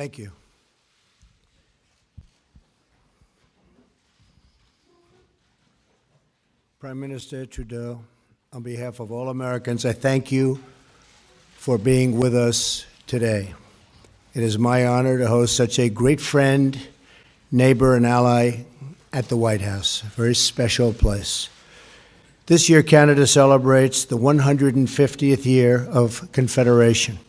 Thank you. Prime Minister Trudeau, on behalf of all Americans, I thank you for being with us today. It is my honor to host such a great friend, neighbor, and ally at the White House, a very special place. This year, Canada celebrates the 150th year of Confederation.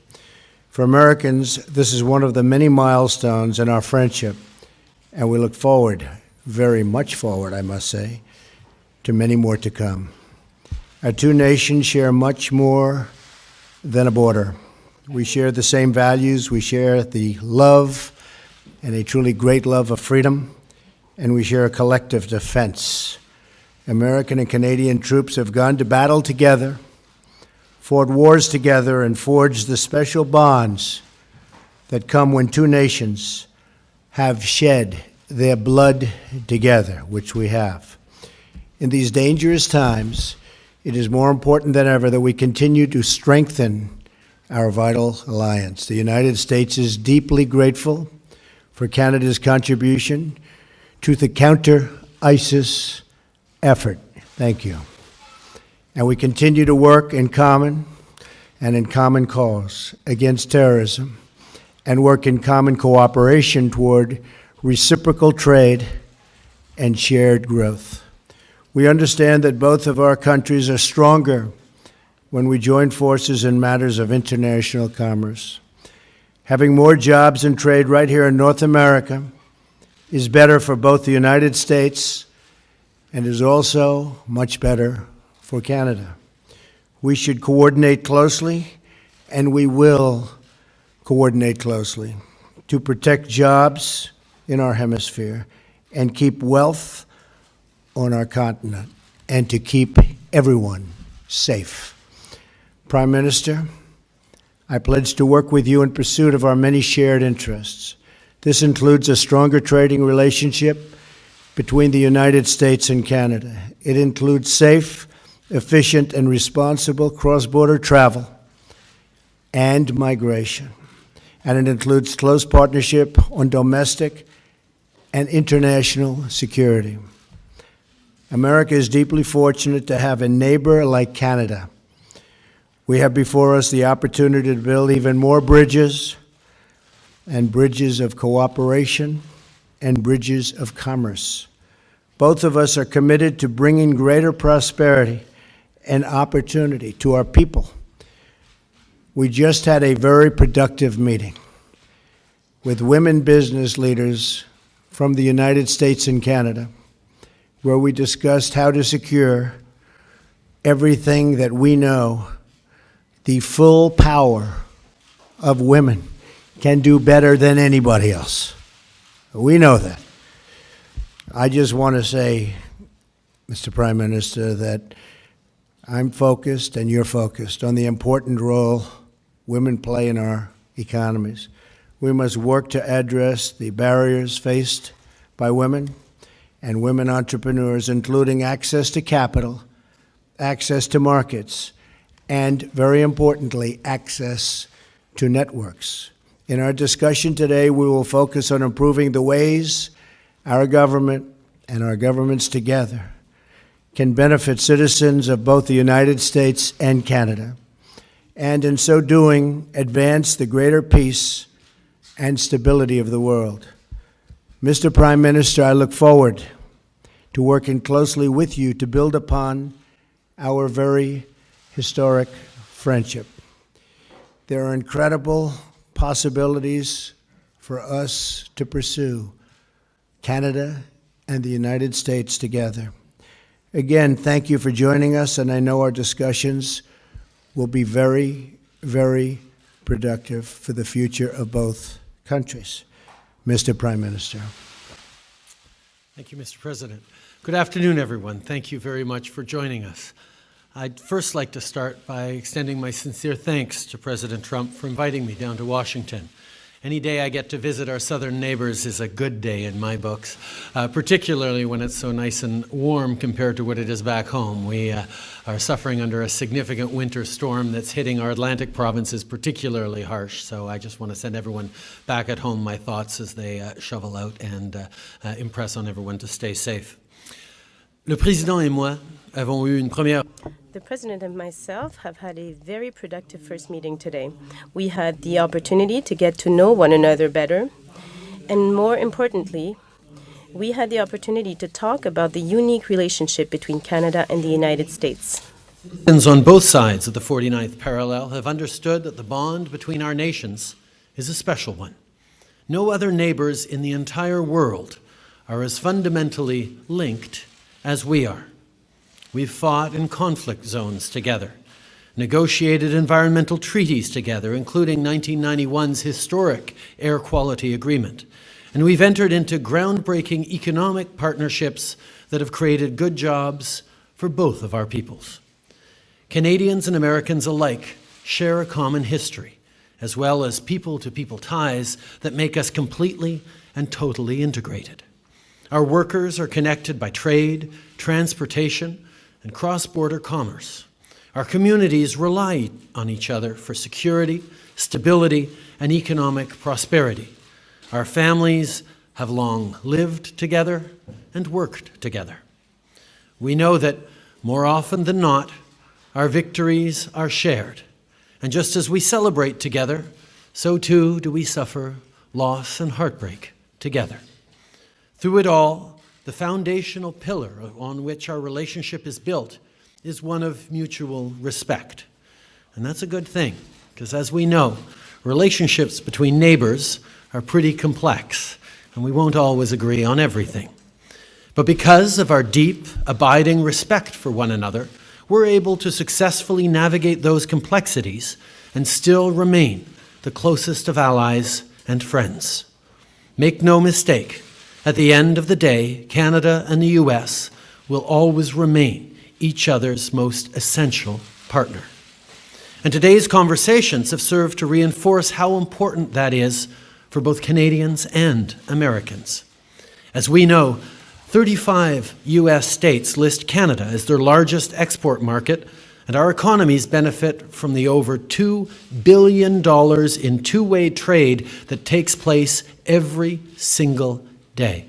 For Americans, this is one of the many milestones in our friendship, and we look forward, very much forward, I must say, to many more to come. Our two nations share much more than a border. We share the same values, we share the love, and a truly great love of freedom, and we share a collective defense. American and Canadian troops have gone to battle together, fought wars together, and forged the special bonds that come when two nations have shed their blood together, which we have. In these dangerous times, it is more important than ever that we continue to strengthen our vital alliance. The United States is deeply grateful for Canada's contribution to the counter-ISIS effort. Thank you. And we continue to work in common cause against terrorism and work in common cooperation toward reciprocal trade and shared growth. We understand that both of our countries are stronger when we join forces in matters of international commerce. Having more jobs and trade right here in North America is better for both the United States and is also much better for Canada. We should coordinate closely, and we will coordinate closely to protect jobs in our hemisphere and keep wealth on our continent and to keep everyone safe. Prime Minister, I pledge to work with you in pursuit of our many shared interests. This includes a stronger trading relationship between the United States and Canada. It includes safe, efficient, and responsible cross-border travel and migration. And it includes close partnership on domestic and international security. America is deeply fortunate to have a neighbor like Canada. We have before us the opportunity to build even more bridges, and bridges of cooperation, and bridges of commerce. Both of us are committed to bringing greater prosperity and opportunity to our people. We just had a very productive meeting with women business leaders from the United States and Canada, where we discussed how to secure everything that we know the full power of women can do better than anybody else. We know that. I just want to say, Mr. Prime Minister, that I'm focused and you're focused on the important role women play in our economies. We must work to address the barriers faced by women and women entrepreneurs, including access to capital, access to markets, and, very importantly, access to networks. In our discussion today, we will focus on improving the ways our government and our governments together can benefit citizens of both the United States and Canada, and in so doing, advance the greater peace and stability of the world. Mr. Prime Minister, I look forward to working closely with you to build upon our very historic friendship. There are incredible possibilities for us to pursue Canada and the United States together. Again, thank you for joining us, and I know our discussions will be very, very productive for the future of both countries. Mr. Prime Minister. Thank you, Mr. President. Good afternoon, everyone. Thank you very much for joining us. I'd first like to start by extending my sincere thanks to President Trump for inviting me down to Washington Any day I get to visit our southern neighbors is a good day in my books, particularly when it's so nice and warm compared to what it is back home. We are suffering under a significant winter storm that's hitting our Atlantic provinces particularly harsh, so I just want to send everyone back at home my thoughts as they shovel out and impress on everyone to stay safe. Le président et moi avons eu une première... The President and myself have had a very productive first meeting today. We had the opportunity to get to know one another better, and more importantly, we had the opportunity to talk about the unique relationship between Canada and the United States. Citizens on both sides of the 49th parallel have understood that the bond between our nations is a special one. No other neighbors in the entire world are as fundamentally linked as we are. We've fought in conflict zones together, negotiated environmental treaties together, including 1991's historic air quality agreement, and we've entered into groundbreaking economic partnerships that have created good jobs for both of our peoples. Canadians and Americans alike share a common history, as well as people-to-people ties that make us completely and totally integrated. Our workers are connected by trade, transportation, and cross-border commerce. Our communities rely on each other for security, stability, and economic prosperity. Our families have long lived together and worked together. We know that more often than not, our victories are shared. And just as we celebrate together, so too do we suffer loss and heartbreak together. Through it all, the foundational pillar on which our relationship is built is one of mutual respect. And that's a good thing, because as we know, relationships between neighbors are pretty complex, and we won't always agree on everything. But because of our deep, abiding respect for one another, we're able to successfully navigate those complexities and still remain the closest of allies and friends. Make no mistake, at the end of the day, Canada and the US will always remain each other's most essential partner. And today's conversations have served to reinforce how important that is for both Canadians and Americans. As we know, 35 US states list Canada as their largest export market, and our economies benefit from the over $2 billion in two-way trade that takes place every single day.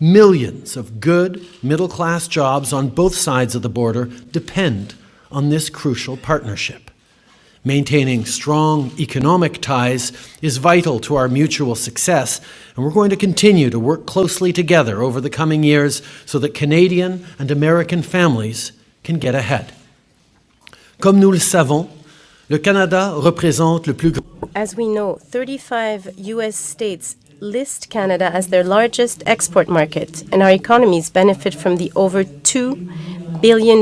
Millions of good middle-class jobs on both sides of the border depend on this crucial partnership. Maintaining strong economic ties is vital to our mutual success, and we're going to continue to work closely together over the coming years so that Canadian and American families can get ahead. Comme nous le savons, le Canada représente le plus grand... As we know, 35 U.S. states list Canada as their largest export market, and our economies benefit from the over $2 billion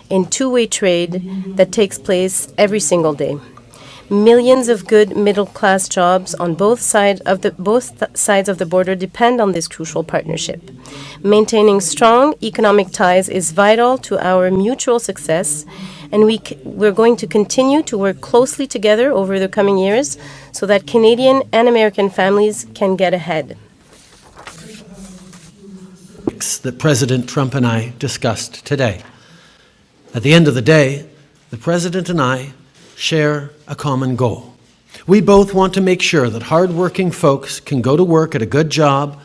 in two-way trade that takes place every single day. Millions of good middle-class jobs on both sides of the border depend on this crucial partnership. Maintaining strong economic ties is vital to our mutual success, and we're going to continue to work closely together over the coming years so that Canadian and American families can get ahead. That President Trump and I discussed today. At the end of the day, the President and I share a common goal. We both want to make sure that hard-working folks can go to work at a good job,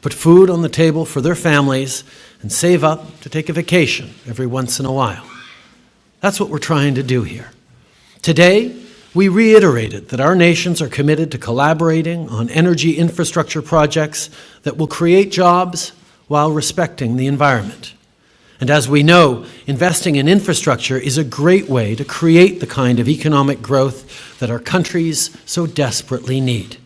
put food on the table for their families, and save up to take a vacation every once in a while. That's what we're trying to do here. Today, we reiterated that our nations are committed to collaborating on energy infrastructure projects that will create jobs while respecting the environment. And as we know, investing in infrastructure is a great way to create the kind of economic growth that our countries so desperately need.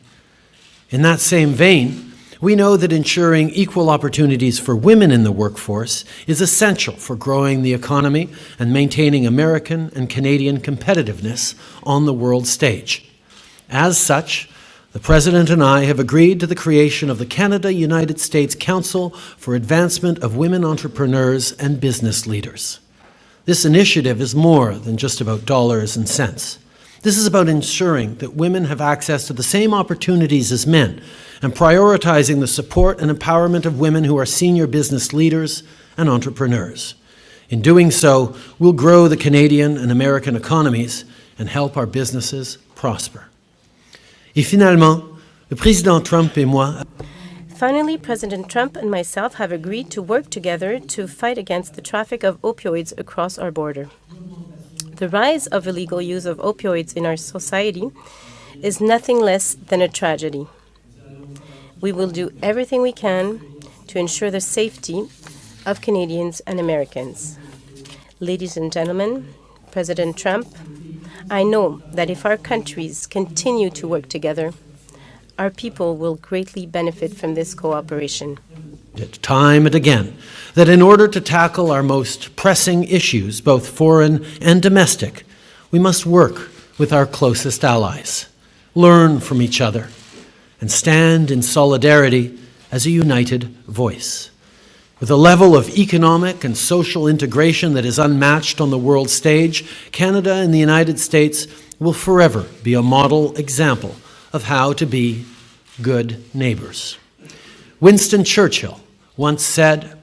In that same vein, we know that ensuring equal opportunities for women in the workforce is essential for growing the economy and maintaining American and Canadian competitiveness on the world stage. As such, the President and I have agreed to the creation of the Canada-United States Council for Advancement of Women Entrepreneurs and Business Leaders. This initiative is more than just about dollars and cents. This is about ensuring that women have access to the same opportunities as men and prioritizing the support and empowerment of women who are senior business leaders and entrepreneurs. In doing so, we'll grow the Canadian and American economies and help our businesses prosper. Et finalement, le président Trump et moi. Finally, President Trump and myself have agreed to work together to fight against the traffic of opioids across our border. The rise of illegal use of opioids in our society is nothing less than a tragedy. We will do everything we can to ensure the safety of Canadians and Americans. Ladies and gentlemen, President Trump, I know that if our countries continue to work together, our people will greatly benefit from this cooperation. Time and again, that in order to tackle our most pressing issues, both foreign and domestic, we must work with our closest allies, learn from each other, and stand in solidarity as a united voice. With a level of economic and social integration that is unmatched on the world stage, Canada and the United States will forever be a model example of how to be good neighbors. Winston Churchill once said,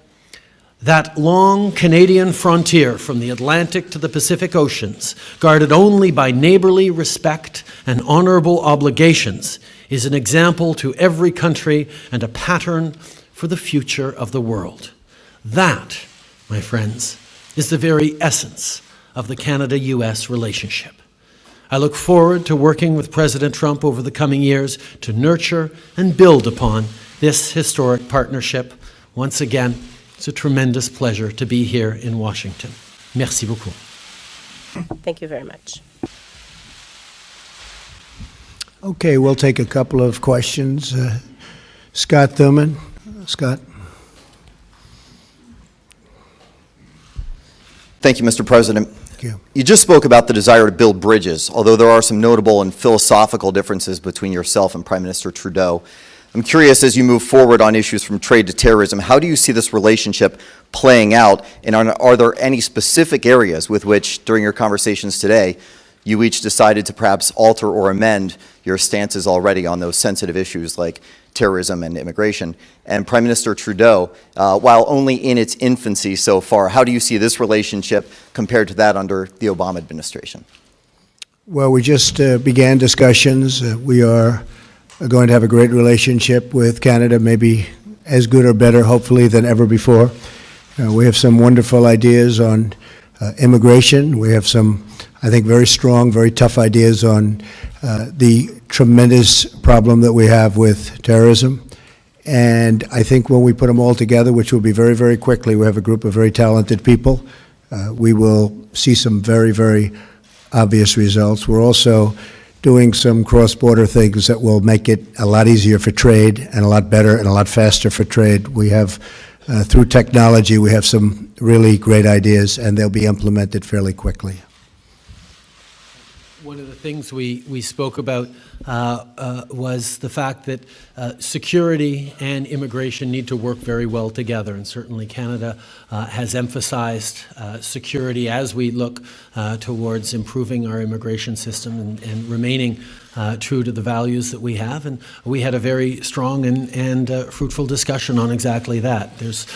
"That long Canadian frontier from the Atlantic to the Pacific Oceans, guarded only by neighborly respect and honorable obligations, is an example to every country and a pattern for the future of the world." That, my friends, is the very essence of the Canada-US relationship. I look forward to working with President Trump over the coming years to nurture and build upon this historic partnership. Once again, it's a tremendous pleasure to be here in Washington. Merci beaucoup. Thank you very much. Okay, we'll take a couple of questions. Scott Thurman. Scott. Thank you, Mr. President. Thank you. You just spoke about the desire to build bridges, although there are some notable and philosophical differences between yourself and Prime Minister Trudeau. I'm curious, as you move forward on issues from trade to terrorism, how do you see this relationship playing out, and are there any specific areas with which, during your conversations today, you each decided to perhaps alter or amend your stances already on those sensitive issues like terrorism and immigration? And Prime Minister Trudeau, while only in its infancy so far, how do you see this relationship compared to that under the Obama administration? Well, we just began discussions. We are going to have a great relationship with Canada, maybe as good or better, hopefully, than ever before. We have some wonderful ideas on immigration. We have some, I think, very strong, very tough ideas on the tremendous problem that we have with terrorism. And I think when we put them all together, which will be very, very quickly, we have a group of very talented people, we will see some very, very obvious results. We're also doing some cross-border things that will make it a lot easier for trade and a lot better and a lot faster for trade. We have, through technology, we have some really great ideas, and they'll be implemented fairly quickly. One of the things we spoke about was the fact that security and immigration need to work very well together, and certainly Canada has emphasized security as we look towards improving our immigration system and remaining true to the values that we have. And we had a very strong and fruitful discussion on exactly that. There's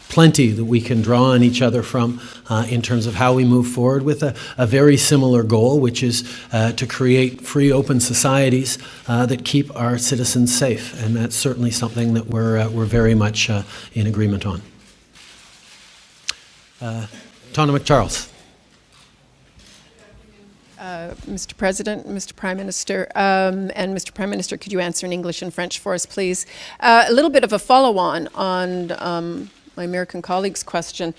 plenty that we can draw on each other from in terms of how we move forward with a very similar goal, which is to create free, open societies that keep our citizens safe. And that's certainly something that we're very much in agreement on. Tana McCharles. Mr. President, Mr. Prime Minister, and Mr. Prime Minister, could you answer in English and French for us, please? A little bit of a follow-on on my American colleague's question.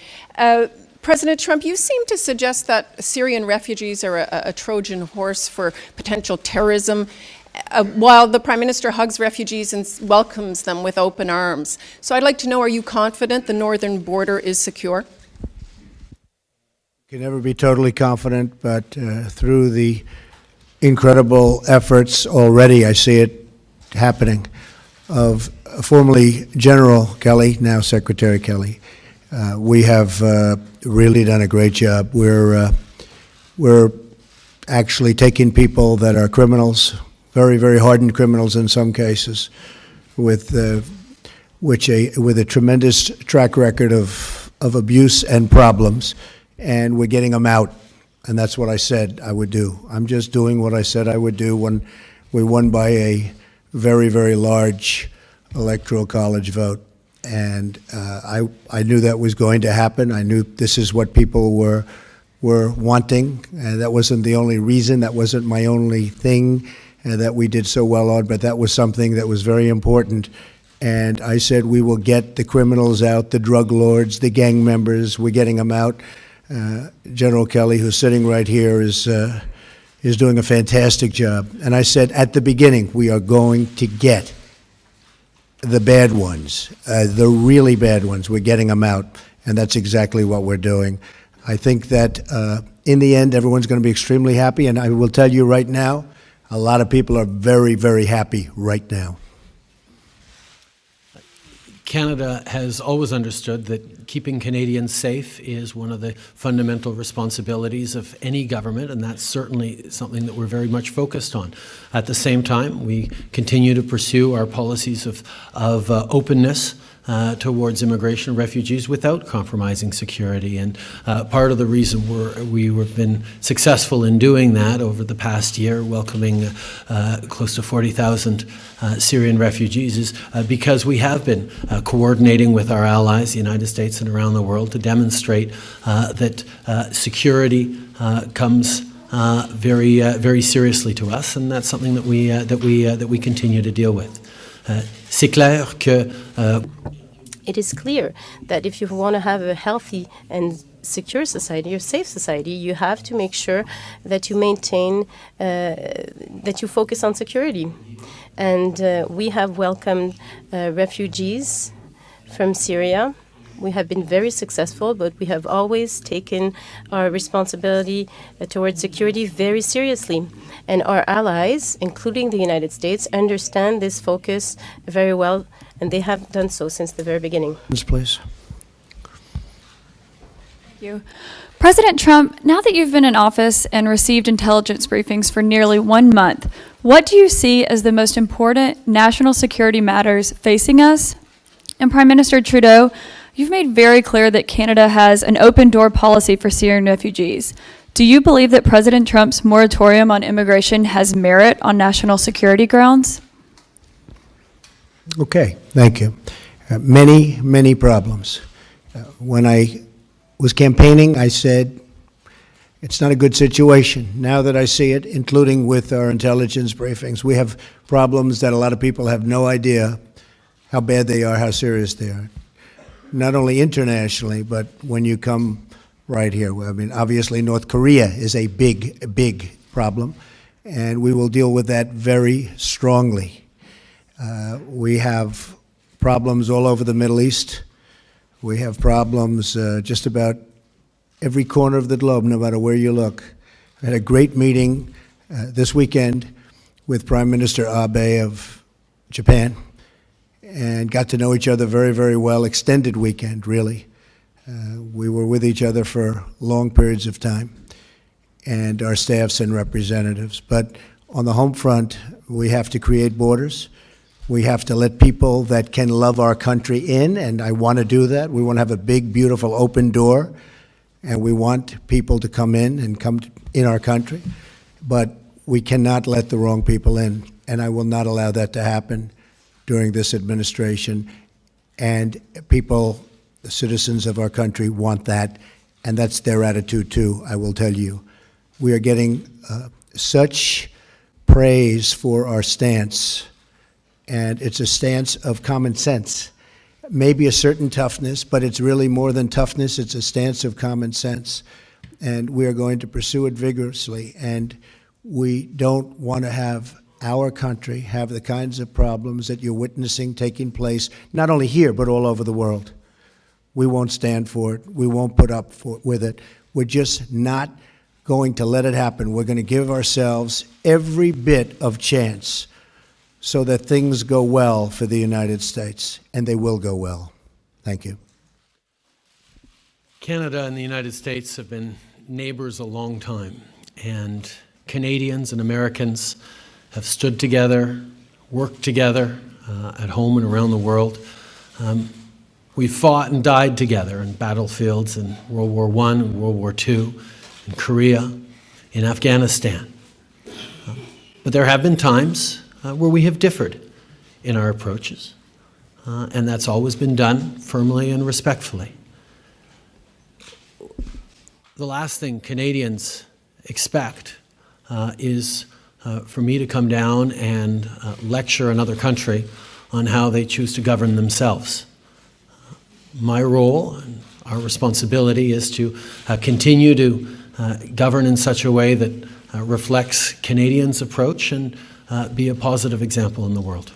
President Trump, you seem to suggest that Syrian refugees are a Trojan horse for potential terrorism, while the Prime Minister hugs refugees and welcomes them with open arms. So I'd like to know, are you confident the northern border is secure? Can never be totally confident, but through the incredible efforts already, I see it happening, of formerly General Kelly, now Secretary Kelly. We have really done a great job. We're actually taking people that are criminals, very, very hardened criminals in some cases, with a tremendous track record of abuse and problems, and we're getting them out. And that's what I said I would do. I'm just doing what I said I would do when we won by a very, very large electoral college vote. And I knew that was going to happen. I knew this is what people were wanting. And that wasn't the only reason. That wasn't my only thing that we did so well on, but that was something that was very important. And I said, we will get the criminals out, the drug lords, the gang members. We're getting them out. General Kelly, who's sitting right here, is doing a fantastic job. And I said at the beginning, we are going to get the bad ones, the really bad ones. We're getting them out, and that's exactly what we're doing. I think that in the end, everyone's going to be extremely happy, and I will tell you right now, a lot of people are very, very happy right now. Canada has always understood that keeping Canadians safe is one of the fundamental responsibilities of any government, and that's certainly something that we're very much focused on. At the same time, we continue to pursue our policies of openness towards immigration and refugees without compromising security. And part of the reason we've been successful in doing that over the past year, welcoming close to 40,000 Syrian refugees, is because we have been coordinating with our allies, the United States and around the world, to demonstrate that security comes very, very seriously to us, and that's something that we continue to deal with. C'est clair que it is clear that if you want to have a healthy and secure society, or safe society, you have to make sure that you maintain, that you focus on security. And we have welcomed refugees from Syria. We have been very successful, but we have always taken our responsibility towards security very seriously. And our allies, including the United States, understand this focus very well, and they have done so since the very beginning. Please. Thank you. President Trump, now that you've been in office and received intelligence briefings for nearly 1 month, what do you see as the most important national security matters facing us? And Prime Minister Trudeau, you've made very clear that Canada has an open door policy for Syrian refugees. Do you believe that President Trump's moratorium on immigration has merit on national security grounds? Okay, thank you. Many, many problems. When I was campaigning, I said, it's not a good situation. Now that I see it, including with our intelligence briefings, we have problems that a lot of people have no idea how bad they are, how serious they are. Not only internationally, but when you come right here. I mean, obviously, North Korea is a big, big problem, and we will deal with that very strongly. We have problems all over the Middle East. We have problems just about every corner of the globe, no matter where you look. I had a great meeting this weekend with Prime Minister Abe of Japan, and got to know each other very, very well. Extended weekend, really. We were with each other for long periods of time, and our staffs and representatives. But on the home front, we have to create borders. We have to let people that can love our country in, and I want to do that. We want to have a big, beautiful, open door, and we want people to come in and come in our country. But we cannot let the wrong people in, and I will not allow that to happen during this administration. And people, the citizens of our country, want that, and that's their attitude too, I will tell you. We are getting such praise for our stance, and it's a stance of common sense. Maybe a certain toughness, but it's really more than toughness. It's a stance of common sense, and we are going to pursue it vigorously. And we don't want to have our country have the kinds of problems that you're witnessing taking place, not only here, but all over the world. We won't stand for it. We won't put up with it. We're just not going to let it happen. We're going to give ourselves every bit of chance so that things go well for the United States, and they will go well. Thank you. Canada and the United States have been neighbors a long time, and Canadians and Americans have stood together, worked together at home and around the world. We fought and died together in battlefields in World War I, and World War II, in Korea, in Afghanistan. But there have been times where we have differed in our approaches, and that's always been done firmly and respectfully. The last thing Canadians expect is for me to come down and lecture another country on how they choose to govern themselves. My role and our responsibility is to continue to govern in such a way that reflects Canadians' approach and be a positive example in the world.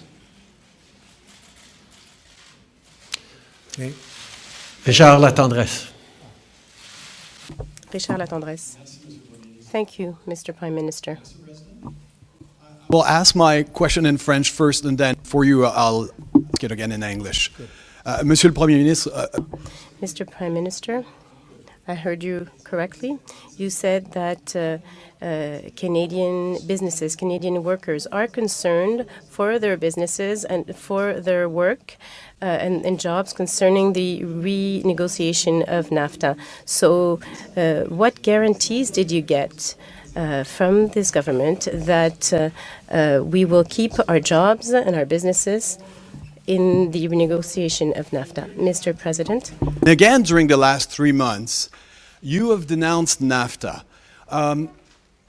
Okay. Richard Latendresse. Richard Latendresse. Thank you, Mr. Prime Minister. Well, ask my question in French first, and then for you, I'll ask it again in English. Monsieur le Premier ministre, Mr. Prime Minister, I heard you correctly. You said that Canadian businesses, Canadian workers are concerned for their businesses and for their work and jobs concerning the renegotiation of NAFTA. So what guarantees did you get from this government that we will keep our jobs and our businesses in the renegotiation of NAFTA? Mr. President? again, during the last 3 months, you have denounced NAFTA.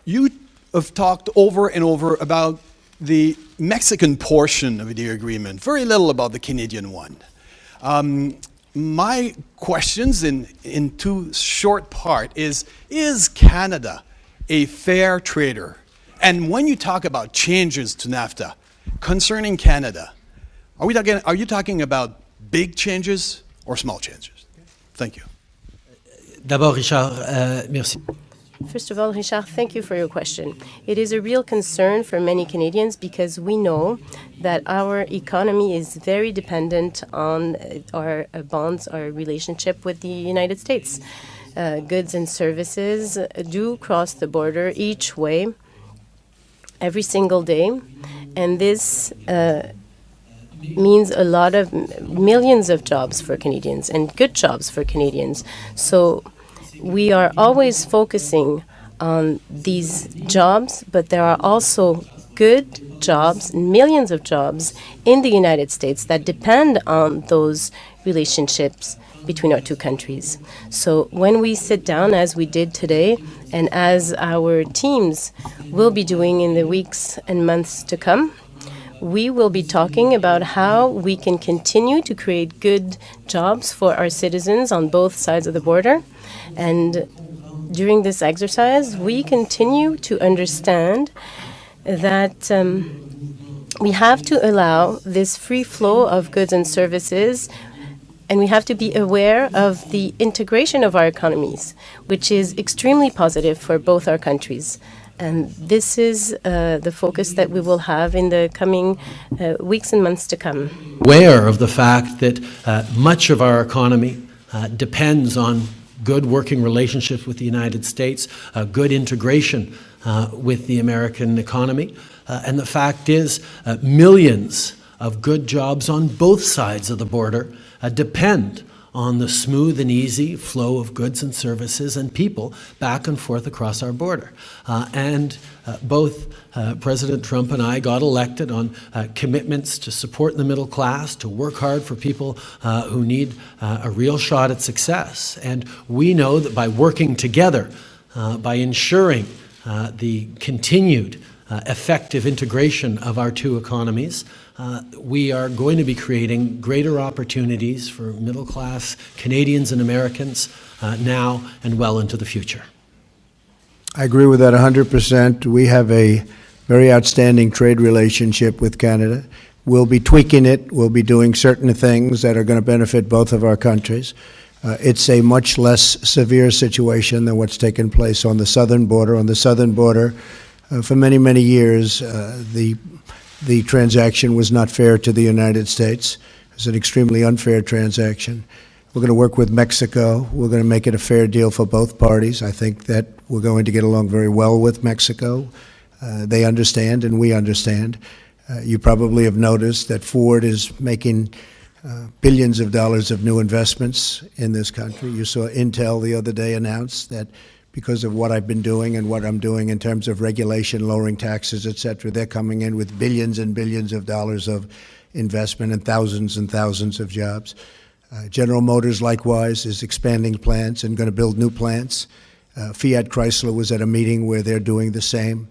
You have talked over and over about the Mexican portion of the agreement, very little about the Canadian one. My questions in two short part is Canada a fair trader? And when you talk about changes to NAFTA concerning Canada, are you talking about big changes or small changes? Thank you. D'abord, Richard, merci. First of all, Richard, thank you for your question. It is a real concern for many Canadians because we know that our economy is very dependent on our bonds, our relationship with the United States. Goods and services do cross the border each way every single day, and this means a lot of millions of jobs for Canadians and good jobs for Canadians. So we are always focusing on these jobs, but there are also good jobs, millions of jobs in the United States that depend on those relationships between our two countries. So when we sit down, as we did today, and as our teams will be doing in the weeks and months to come, we will be talking about how we can continue to create good jobs for our citizens on both sides of the border. And during this exercise, we continue to understand that we have to allow this free flow of goods and services, and we have to be aware of the integration of our economies, which is extremely positive for both our countries. And this is the focus that we will have in the coming weeks and months to come. Aware of the fact that much of our economy depends on good working relationships with the United States, good integration with the American economy. And the fact is, millions of good jobs on both sides of the border depend on the smooth and easy flow of goods and services and people back and forth across our border. And both President Trump and I got elected on commitments to support the middle class, to work hard for people who need a real shot at success. And we know that by working together, by ensuring the continued effective integration of our two economies, we are going to be creating greater opportunities for middle-class Canadians and Americans now and well into the future. I agree with that 100%. We have a very outstanding trade relationship with Canada. We'll be tweaking it. We'll be doing certain things that are going to benefit both of our countries. It's a much less severe situation than what's taken place on the southern border. On the southern border, for many, many years, the transaction was not fair to the United States. It was an extremely unfair transaction. We're going to work with Mexico. We're going to make it a fair deal for both parties. I think that we're going to get along very well with Mexico. They understand and we understand. You probably have noticed that Ford is making billions of dollars of new investments in this country. You saw Intel the other day announce that because of what I've been doing and what I'm doing in terms of regulation, lowering taxes, et cetera, they're coming in with billions and billions of dollars of investment and thousands of jobs. General Motors, likewise, is expanding plants and going to build new plants. Fiat Chrysler was at a meeting where they're doing the same.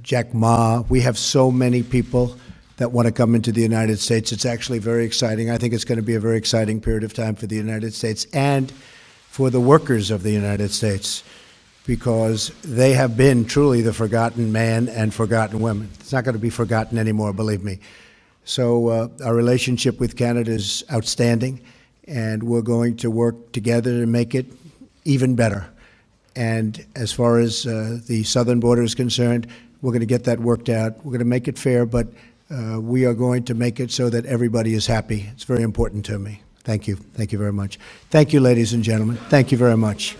Jack Ma, we have so many people that want to come into the United States. It's actually very exciting. I think it's going to be a very exciting period of time for the United States and for the workers of the United States, because they have been truly the forgotten man and forgotten women. It's not going to be forgotten anymore, believe me. So our relationship with Canada is outstanding, and we're going to work together to make it even better. And as far as the southern border is concerned, we're going to get that worked out. We're going to make it fair, but we are going to make it so that everybody is happy. It's very important to me. Thank you. Thank you very much. Thank you, ladies and gentlemen. Thank you very much.